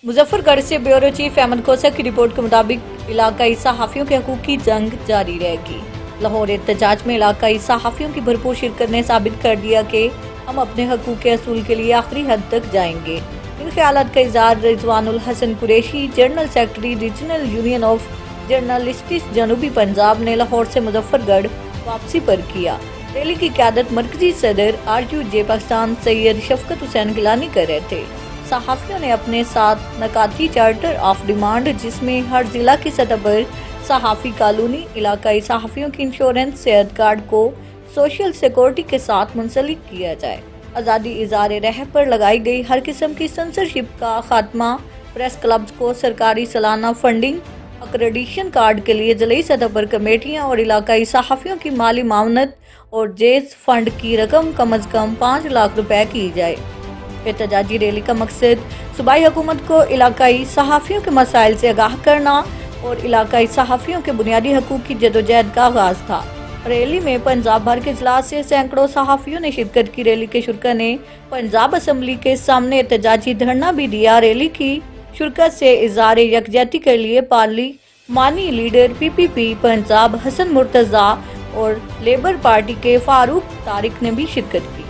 मुजफ्फर गढ़ से bureau chief Ahmad खोसा की रिपोर्ट के मुताबिक इलाकाई सहाफ़ियों के हकूक़ की जंग जारी रहेगी। लाहौर एहतजाज में इलाकाई सहाफ़ियों की भरपूर शिरकत ने साबित कर दिया कि हम अपने हकूक़ के असूल के लिए आखिरी हद तक जाएंगे। इन ख्यालात का इज़हार Rizwanul Hasan Qureshi, general secretary regional union of journalists जनूबी पंजाब ने लाहौर से मुजफ्फरगढ़ वापसी पर किया। रैली की क़यादत मरकजी सदर RQJ पाकिस्तान सैयद शफकत हुसैन गिलानी कर रहे थे। सहाफ़ियों ने अपने साथ नकाती चार्टर ऑफ डिमांड, जिसमें हर जिला की सतह पर सहाफ़ी कॉलोनी, इलाकाई सहाफ़ियों की इंश्योरेंस, सेहत कार्ड को सोशल सिक्योरिटी के साथ मुंसलिक किया जाए, आज़ादी इज़हार राय पर लगाई गई हर किस्म की सेंसरशिप का खात्मा, प्रेस क्लब्स को सरकारी सालाना फंडिंग, अक्रेडिशन कार्ड के लिए ज़िली सतह पर कमेटियाँ और इलाकाई सहाफ़ियों की माली मावनत और जेज़ फंड की रकम कम अज़ कम 5 लाख रुपए की जाए। एहतजाजी रैली का मकसद सूबाई हुकूमत को इलाकाई सहाफ़ियों के मसाइल से आगाह करना और इलाकाई सहाफ़ियों के बुनियादी हकूक़ की जदोजहद का आगाज़ था। रैली में पंजाब भर के अजला से सैकड़ों सहाफ़ियों ने शिरकत की। रैली के शुरका ने पंजाब असम्बली के सामने एहतजाजी धरना भी दिया। रैली की शुरकत से इज़हार यकजहती के लिए पार्लिमानी लीडर PPP पंजाब हसन मुर्तज़ा और लेबर पार्टी के फारूक तारिक ने भी शिरकत की।